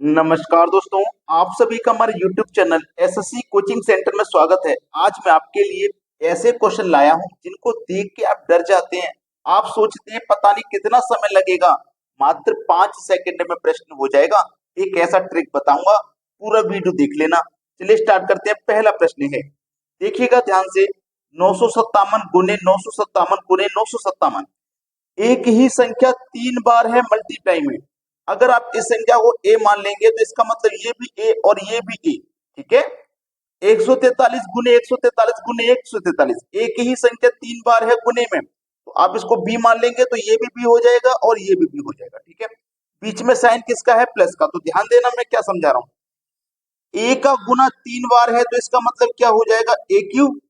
नमस्कार दोस्तों, आप सभी का हमारे YouTube channel SSC coaching centre में स्वागत है। आज मैं आपके लिए ऐसे क्वेश्चन लाया हूं जिनको देख के आप डर जाते हैं। आप सोचते हैं पता नहीं कितना समय लगेगा, मात्र 5 सेकंड में प्रश्न हो जाएगा। एक ऐसा ट्रिक बताऊंगा, पूरा वीडियो देख लेना। चलिए स्टार्ट करते हैं। पहला प्रश्न है, देखिएगा ध्यान से। 957 गुने 957 गुने 957, एक ही संख्या 3 बार है मल्टीप्लाई में। अगर आप इस संख्या को a मान लेंगे तो इसका मतलब ये भी a और ये भी a। ठीक है, 143 गुने 143 गुने 143, एक ही संख्या 3 बार है गुने में, तो आप इसको b मान लेंगे तो ये भी b हो जाएगा और ये भी b हो जाएगा। ठीक है, बीच में साइन किसका है? प्लस का। तो ध्यान देना मैं क्या समझा रहा हूं। a का गुना 3 बार है तो इसका मतलब क्या हो जाएगा? a cube.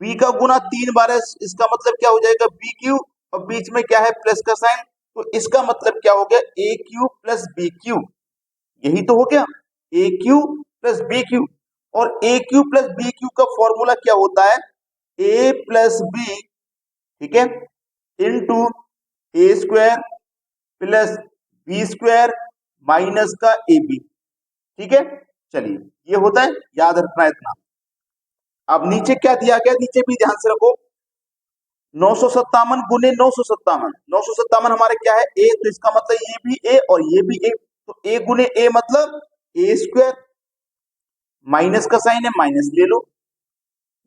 b का गुना 3 बार है, इसका मतलब क्या हो जाएगा? b cube. और बीच में क्या है? प्लस का साइन। तो इसका मतलब क्या हो गया? a cube plus b cube. यही तो हो गया, a cube plus b cube. और a cube plus b cube का फॉर्मूला क्या होता है? a प्लस b, ठीक है, into a square plus b square minus का ए बी। ठीक है, चलिए ये होता है, याद रखना इतना। अब नीचे क्या दिया गया, नीचे भी ध्यान से रखो। 957 गुने 957, 957 हमारे क्या है? ए, तो इसका मतलब ये भी ए और ये भी ए। तो ए गुने ए मतलब ए स्क्वायर, माइनस का साइन है माइनस ले लो।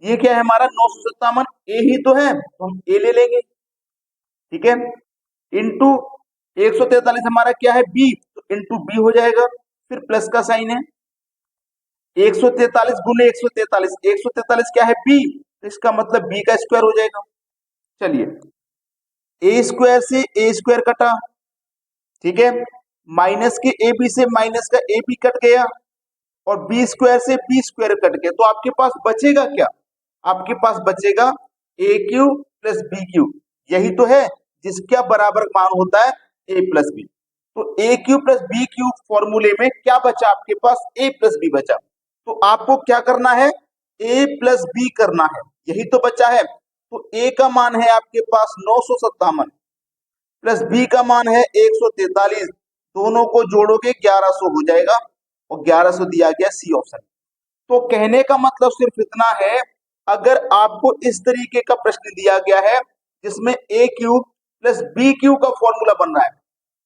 ये क्या है हमारा? 957 ए ही तो है, तो हम ए ले लेंगे। ठीक है, इंटू 143 हमारा क्या है? बी, तो इंटू बी हो जाएगा। फिर प्लस का साइन है। 143 गुने 143, 143 क्या है? बी, तो इसका मतलब बी का स्क्वायर हो जाएगा। चलिए ए स्क्वायर से ए स्क्वायर कटा, ठीक है, माइनस के ए बी से माइनस का ए बी कट गया, और बी स्क्वायर से बी स्क्वायर कट गया। तो आपके पास बचेगा क्या? आपके पास बचेगा ए क्यूब प्लस बी क्यूब। यही तो है जिसका बराबर मान होता है ए प्लस बी। तो ए क्यूब प्लस बी क्यूब फॉर्मूले में क्या बचा आपके पास? ए प्लस बी बचा। तो आपको क्या करना है? ए प्लस बी करना है, यही तो बचा है। तो ए का मान है आपके पास 957 प्लस बी का मान है 143, दोनों को जोड़ोगे 1100 हो जाएगा, और 1100 दिया गया सी ऑप्शन। तो कहने का मतलब सिर्फ इतना है, अगर आपको इस तरीके का प्रश्न दिया गया है जिसमें ए क्यूब प्लस बी क्यूब का फॉर्मूला बन रहा है,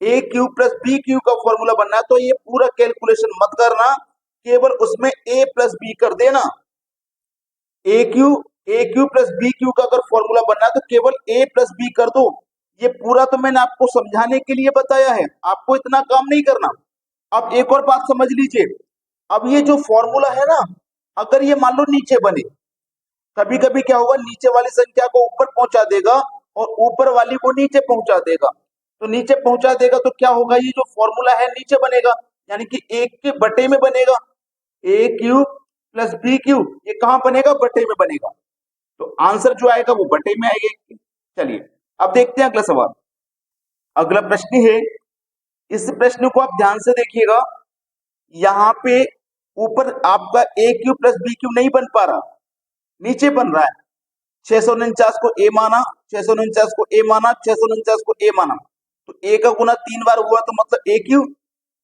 ए क्यूब प्लस बी क्यूब का फॉर्मूला बनना है, तो ये पूरा कैलकुलेशन मत करना, केवल उसमें ए प्लस बी कर देना। ए क्यूब प्लस बी क्यूब का अगर फॉर्मूला बनना है तो केवल ए प्लस बी कर दो। ये पूरा तो मैंने आपको समझाने के लिए बताया है, आपको इतना काम नहीं करना। अब एक और बात समझ लीजिए। अब ये जो फॉर्मूला है ना, अगर ये मान लो नीचे बने, कभी कभी क्या होगा, नीचे वाली संख्या को ऊपर पहुंचा देगा और ऊपर वाली को नीचे पहुंचा देगा। तो नीचे पहुंचा देगा तो क्या होगा? ये जो फॉर्मूला है नीचे बनेगा, यानी कि एक के बटे में बनेगा। ए क्यूब प्लस बी क्यूब, ये कहां बनेगा? बटे में बनेगा। तो आंसर जो आएगा वो बटे में आएगा। चलिए अब देखते हैं अगला सवाल। अगला प्रश्न है, इस प्रश्न को आप ध्यान से देखिएगा। यहाँ पे ऊपर आपका ए क्यूब प्लस बी क्यूब नहीं बन पा रहा, नीचे बन रहा है। 649 को ए माना, 649 को ए माना, 649 को ए माना, तो ए का गुना 3 बार हुआ तो मतलब ए क्यूब।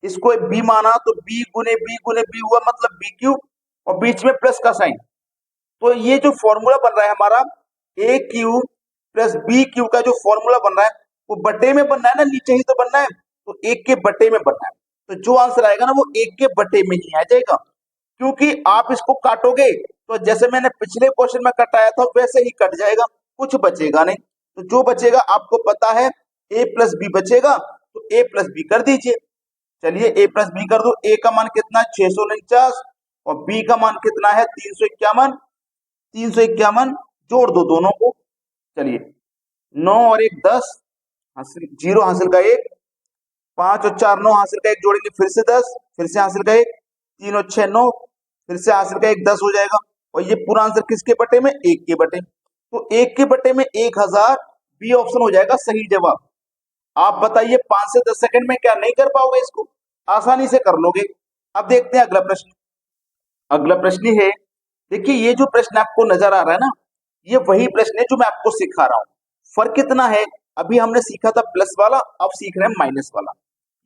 इसको बी माना तो बी गुने बी हुआ मतलब बी क्यूब, और बीच में प्लस का साइन। तो ये जो फॉर्मूला बन रहा है हमारा, ए क्यूब प्लस बी क्यूब का जो फॉर्मूला बन रहा है वो बटे में बनना है ना, नीचे ही तो बनना है। तो एक के बटे में बनना है, तो जो आंसर आएगा ना वो एक के बटे में ही आ जाएगा। क्योंकि आप इसको काटोगे तो जैसे मैंने पिछले क्वेश्चन में कटाया था वैसे ही कट जाएगा, कुछ बचेगा नहीं। तो जो बचेगा आपको पता है, ए प्लस बी बचेगा, तो ए प्लस बी कर दीजिए। चलिए ए प्लस बी कर दो। ए का मान कितना? 649, और बी का मान कितना है? 351। 351 जोड़ दो दोनों को। चलिए 9 और 1 10, हासिल 0 हासिल का 1, 5 और 4 9 हासिल का 1 जोड़ेंगे फिर से 10, फिर से हासिल का 1, 3 और 6 9, फिर से हासिल का 1 10 हो जाएगा। और ये पूरा आंसर किसके बटे में? 1 के बटे। तो 1 के बटे में 1000, बी ऑप्शन हो जाएगा सही जवाब। आप बताइए 5 से 10 सेकंड में क्या नहीं कर पाओगे? इसको आसानी से कर लोगे। अब देखते हैं अगला प्रश्न। अगला प्रश्न है, देखिए ये जो प्रश्न आपको नजर आ रहा है ना, ये वही प्रश्न है जो मैं आपको सिखा रहा हूं। फर्क कितना है, अभी हमने सीखा था प्लस वाला, अब सीख रहे हैं माइनस वाला।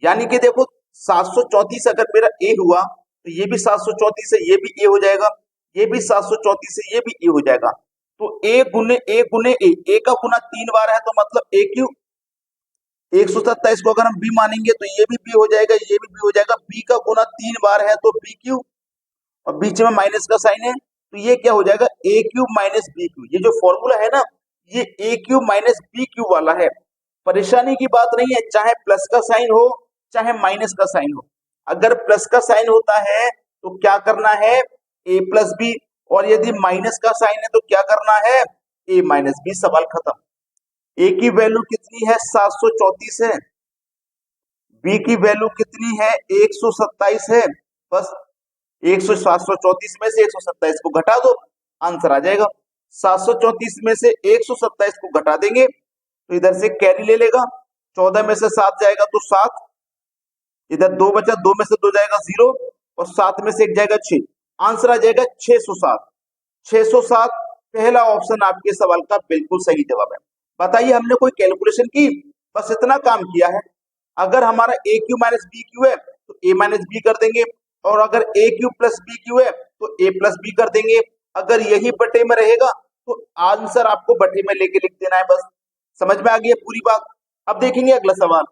यानी कि देखो 734 अगर मेरा ए हुआ तो ये भी 734 है, ये भी ए हो जाएगा, ये भी 734 है, ये भी ए हो जाएगा। तो ए गुने ए का गुना 3 बार है तो मतलब ए क्यू। 127 को अगर हम बी मानेंगे तो ये भी बी हो जाएगा, ये भी बी हो जाएगा। बी का गुना 3 बार है तो बी क्यू, और बीच में माइनस का साइन है तो ये क्या हो जाएगा, ए क्यूब माइनस बी क्यू। ये जो फॉर्मूला है ना, ये ए क्यूब माइनस बी क्यू वाला है। परेशानी की बात नहीं है, चाहे प्लस का साइन हो चाहे माइनस का साइन हो। अगर प्लस का साइन होता है तो क्या करना है, ए प्लस बी, और यदि माइनस का साइन है तो क्या करना है, ए माइनस बी। सवाल खत्म। ए की वैल्यू कितनी है, 734 है। बी की वैल्यू कितनी है, 127 है। बस 734 में से 127 को घटा दो, आंसर आ जाएगा। 734 में से 127 को घटा देंगे तो इधर से कैरी ले लेगा, 14 में से 7 जाएगा तो 7, इधर 2 बचा, 2 में से 2 जाएगा 0, और 7 में से 1 जाएगा 6। आंसर आ जाएगा 607। 607 पहला ऑप्शन आपके सवाल का बिल्कुल सही जवाब है। बताइए, हमने कोई कैलकुलेशन की, बस इतना काम किया है। अगर हमारा ए क्यू माइनस बी क्यू है तो ए माइनस बी कर देंगे, और अगर ए क्यू प्लस बी क्यू है तो ए प्लस बी कर देंगे। अगर यही बटे में रहेगा तो आंसर आपको बटे में लेके लिख देना है। बस समझ में आ गई है पूरी बात। अब देखेंगे अगला सवाल।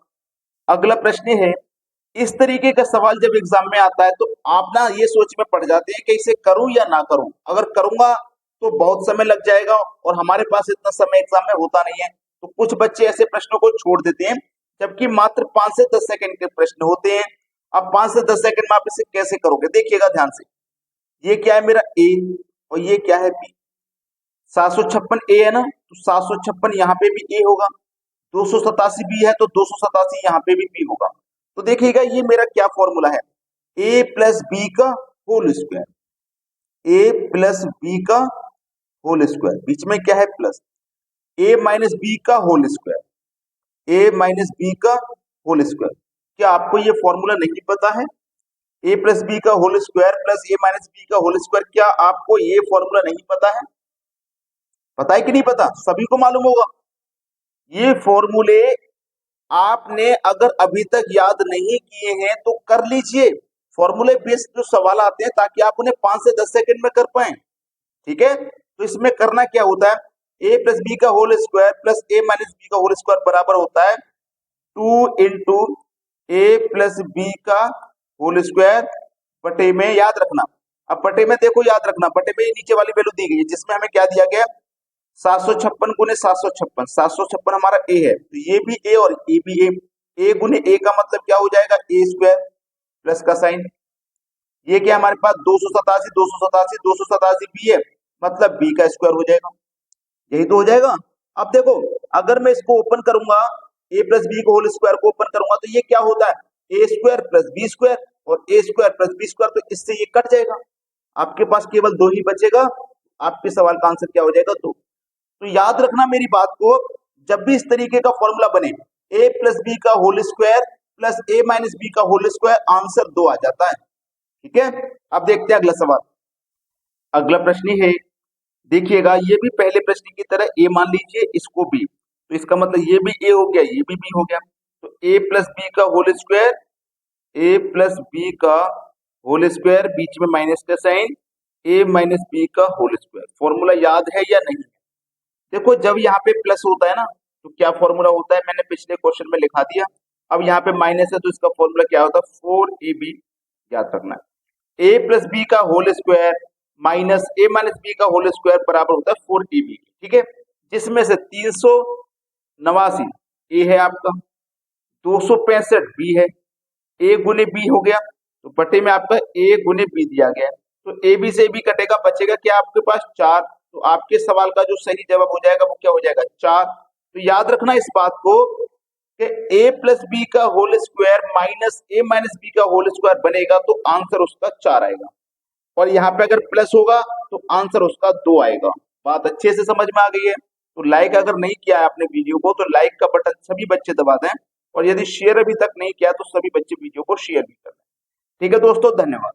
अगला प्रश्न है, इस तरीके का सवाल जब एग्जाम में आता है तो आप ना ये सोच में पड़ जाते हैं कि इसे करूं या ना करूं। अगर करूंगा तो बहुत समय लग जाएगा और हमारे पास इतना समय एग्जाम में होता नहीं है, तो कुछ बच्चे ऐसे प्रश्नों को छोड़ देते हैं, जबकि मात्र 5 से 10 सेकंड के प्रश्न होते हैं। अब 5 से 10 सेकंड में आप इसे कैसे करोगे, देखिएगा ध्यान से। ये क्या है, मेरा ए, और ये क्या है, बी। 756 ए है ना, तो 756 यहाँ पे भी ए होगा। 287 बी है तो 287 यहाँ पे भी बी होगा। तो देखिएगा ये मेरा क्या फॉर्मूला है, ए प्लस बी का होल स्क्वायर। ए प्लस बी का होल स्क्वायर, बीच में क्या है, प्लस। ए माइनस बी का होल स्क्वायर, ए माइनस बी का होल स्क्वायर। क्या आपको ये फॉर्मूला नहीं पता है, ए प्लस बी का होल स्क्वायर प्लस ए माइनस बी का होल स्क्वायर? क्या आपको ये फॉर्मूला नहीं पता है? पता है कि नहीं पता? सभी को मालूम होगा। ये फॉर्मूले आपने अगर अभी तक याद नहीं किए हैं तो कर लीजिए। फॉर्मूले बेस्ड जो सवाल आते हैं ताकि आप उन्हें 5 से 10 सेकंड में कर पाए। ठीक है, तो इसमें करना क्या होता है, ए प्लस बी का होल स्क्वायर प्लस ए माइनस बी का होल स्क्वायर बराबर होता है 2 इंटू ए प्लस बी का होल स्क्वायर बटे में, याद रखना। अब बटे में देखो, याद रखना, बटे में नीचे वाली वैल्यू दी गई है जिसमें हमें क्या दिया गया, 756 गुने 756। 756 हमारा ए है तो ये भी ए और ये भी ए। ए गुने ए का मतलब क्या हो जाएगा, ए स्क्वायर प्लस का साइन। ये क्या हमारे पास 287, 287, 287 बी है, मतलब बी का स्क्वायर हो जाएगा। यही तो हो जाएगा। अब देखो, अगर मैं इसको ओपन करूंगा, ए प्लस बी को होल स्क्वायर को ओपन करूंगा तो ये क्या होता है, ए स्क्वायर प्लस बी स्क्वायर, और ए स्क्वायर प्लस बी स्क्वायर, तो इससे ये कट जाएगा। आपके पास केवल 2 ही बचेगा। आपके सवाल का आंसर क्या हो जाएगा, 2। तो याद रखना मेरी बात को, जब भी इस तरीके का फॉर्मूला बने, ए प्लस बी का होल स्क्वायर प्लस ए माइनस बी का होल स्क्वायर, आंसर 2 आ जाता है। ठीक है, अब देखते हैं अगला सवाल। अगला प्रश्न है, देखिएगा, ये भी पहले प्रश्न की तरह ए मान लीजिए, इसको बी, तो इसका मतलब ये भी ए हो गया, ये भी बी हो गया। तो ए प्लस बी का होल स्क्वायर, ए प्लस बी का होल स्क्वायर, बीच में माइनस का साइन, ए माइनस बी का होल स्क्वायर। फॉर्मूला याद है या नहीं? देखो, जब यहाँ पे प्लस होता है ना तो क्या फॉर्मूला होता है, मैंने पिछले क्वेश्चन में लिखा दिया। अब यहाँ पे माइनस है तो इसका फॉर्मूला क्या होता है, 4ab, याद रखना है। ए प्लस बी का होल स्क्वायर माइनस ए माइनस बी का होल स्क्वायर बराबर होता है 4ab। ठीक है, जिसमें से 389 ए है आपका, 265 बी है, ए गुने बी हो गया, तो बटे में आपका ए गुने बी दिया गया है। तो ए बी से बी कटेगा, बचेगा क्या आपके पास, 4। तो आपके सवाल का जो सही जवाब हो जाएगा वो क्या हो जाएगा, 4। तो याद रखना इस बात को कि ए प्लस बी का होल स्क्वायर माइनस ए माइनस बी का होल स्क्वायर बनेगा तो आंसर उसका 4 आएगा, और यहाँ पे अगर प्लस होगा तो आंसर उसका 2 आएगा। बात अच्छे से समझ में आ गई है? तो लाइक अगर नहीं किया है आपने वीडियो को तो लाइक का बटन सभी बच्चे दबा दें, और यदि शेयर अभी तक नहीं किया तो सभी बच्चे वीडियो को शेयर भी कर दें। ठीक है दोस्तों, धन्यवाद।